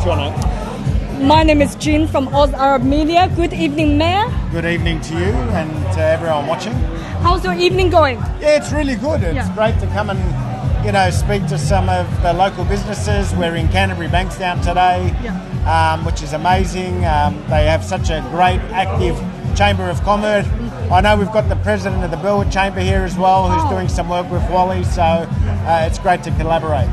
your name? My name is Jean from Oz Arab Media. Good evening, Mayor. Good evening to you and to everyone watching. How's your evening going? Yeah, it's really good. It's great to come and, speak to some of the local businesses. We're in Canterbury Bankstown today, which is amazing. They have such a great, active Chamber of Commerce. I know we've got the president of the Burwood Chamber here as well, who's doing some work with Wally, so it's great to collaborate.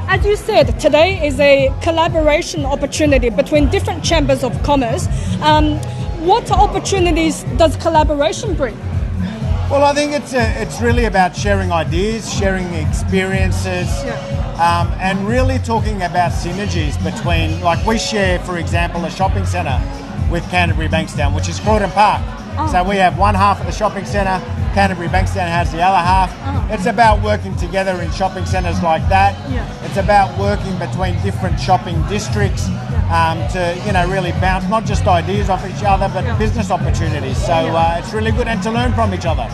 As you said, today is a collaboration opportunity between different chambers of commerce. What opportunities does collaboration bring? Well, I think it's really about sharing ideas, sharing experiences, and really talking about synergies between, like we share, for example, a shopping centre with Canterbury Bankstown, which is Croydon Park. So we have one half of the shopping centre, Canterbury Bankstown has the other half. It's about working together in shopping centres like that. It's about working between different shopping districts to really bounce not just ideas off each other, but business opportunities. So it's really good, and to learn from each other.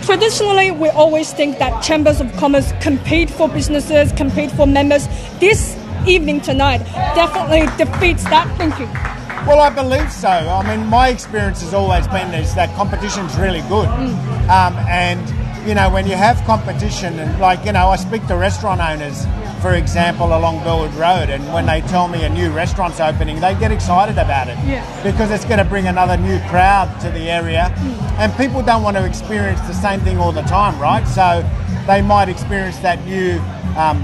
Traditionally, we always think that chambers of commerce compete for businesses, compete for members. This evening tonight definitely defeats that thinking. Well, I believe so. I mean, my experience has always been is that competition's really good. And, when you have competition, and I speak to restaurant owners, for example, along Burwood Road, and when they tell me a new restaurant's opening, they get excited about it because it's going to bring another new crowd to the area. And people don't want to experience the same thing all the time, right? So they might experience that new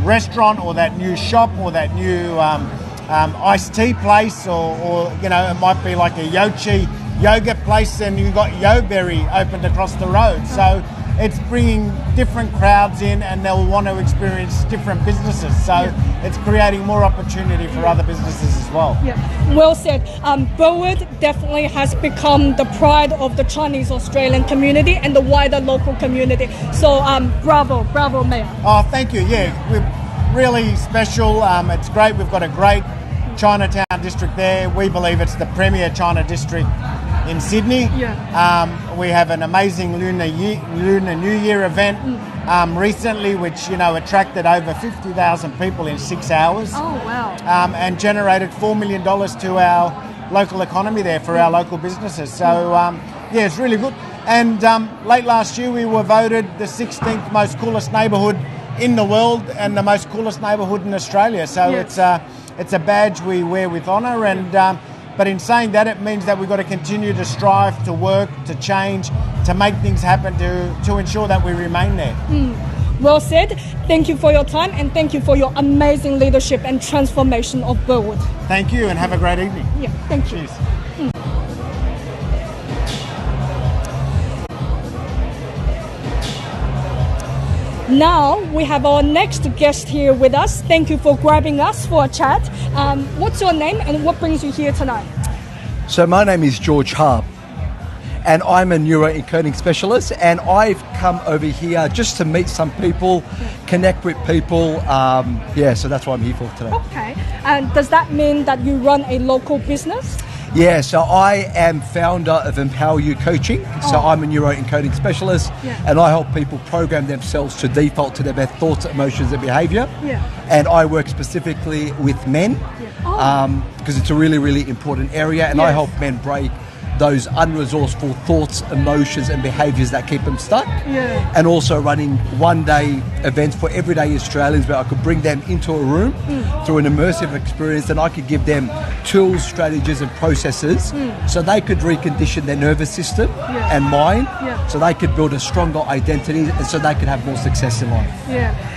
restaurant or that new shop or that new iced tea place, or it might be like a Yochi yoga place, and you've got Yoberry opened across the road. So it's bringing different crowds in, and they'll want to experience different businesses. So it's creating more opportunity for other businesses as well. Well said. Burwood definitely has become the pride of the Chinese Australian community and the wider local community. So bravo, Mayor. Oh, thank you. Yeah, we're really special. It's great. We've got a great Chinatown district there. We believe it's the premier China district in Sydney. We have an amazing Lunar New Year event recently, which attracted over 50,000 people in 6 hours. Oh wow! And generated $4 million to our local economy there for our local businesses. So it's really good. And late last year we were voted the 16th most coolest neighbourhood in the world and the most coolest neighbourhood in Australia. So it's a badge we wear with honour, and but in saying that, it means that we've got to continue to strive, to work, to change, to make things happen, to ensure that we remain there. Well said. Thank you for your time, and thank you for your amazing leadership and transformation of Burwood. Thank you, and have a great evening. Thank you. Cheers. Now we have our next guest here with us. Thank you for grabbing us for a chat. What's your name and what brings you here tonight? So my name is George Harp, and I'm a neuroencoding specialist, and I've come over here just to meet some people, connect with people. So that's what I'm here for today. Okay. And does that mean that you run a local business? Yeah, so I am founder of Empower You Coaching. So I'm a neuroencoding specialist, and I help people program themselves to default to their best thoughts, emotions, and behaviour. And I work specifically with men because it's a really, really important area, and I help men break those unresourceful thoughts, emotions, and behaviours that keep them stuck. And also running one-day events for everyday Australians where I could bring them into a room through an immersive experience, and I could give them tools, strategies, and processes so they could recondition their nervous system and mind, so they could build a stronger identity, and so they could have more success in life.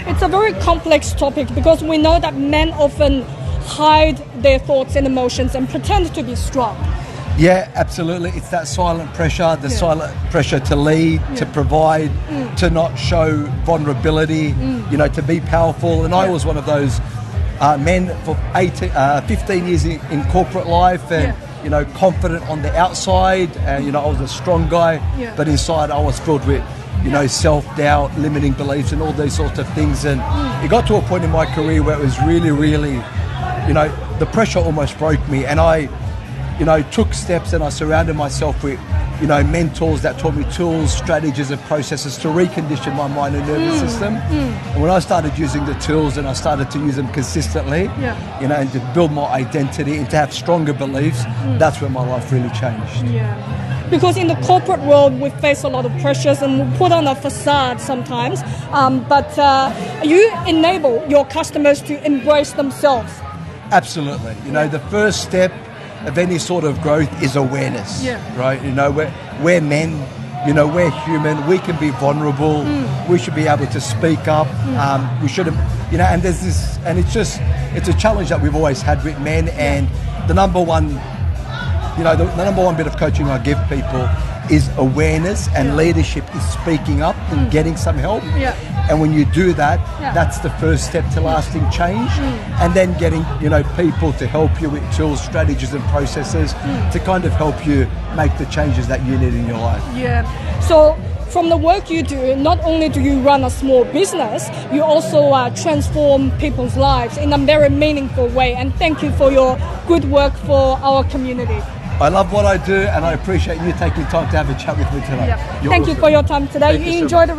It's a very complex topic because we know that men often hide their thoughts and emotions and pretend to be strong. Yeah, absolutely. It's that silent pressure, the silent pressure to lead, to provide, to not show vulnerability, to be powerful. And I was one of those men for 15 years in corporate life, and confident on the outside, and I was a strong guy, but inside I was filled with self-doubt, limiting beliefs, and all these sorts of things. And it got to a point in my career where it was really, really, the pressure almost broke me, and I took steps, and I surrounded myself with mentors that taught me tools, strategies and processes to recondition my mind and nervous system. And when I started using the tools and I started to use them consistently, and to build my identity and to have stronger beliefs, that's when my life really changed. Yeah. Because in the corporate world, we face a lot of pressures and we put on a facade sometimes, but you enable your customers to embrace themselves. Absolutely. The first step of any sort of growth is awareness, right? We're men, we're human, we can be vulnerable, we should be able to speak up, we shouldn't, and there's this, and it's a challenge that we've always had with men, and the number one bit of coaching I give people is awareness, and leadership is speaking up and getting some help. And when you do that, that's the first step to lasting change. And then getting, people to help you with tools, strategies and processes to kind of help you make the changes that you need in your life. Yeah. So from the work you do, not only do you run a small business, you also transform people's lives in a very meaningful way. And thank you for your good work for our community. I love what I do, and I appreciate you taking time to have a chat with me tonight. Thank you for your time today. You enjoy the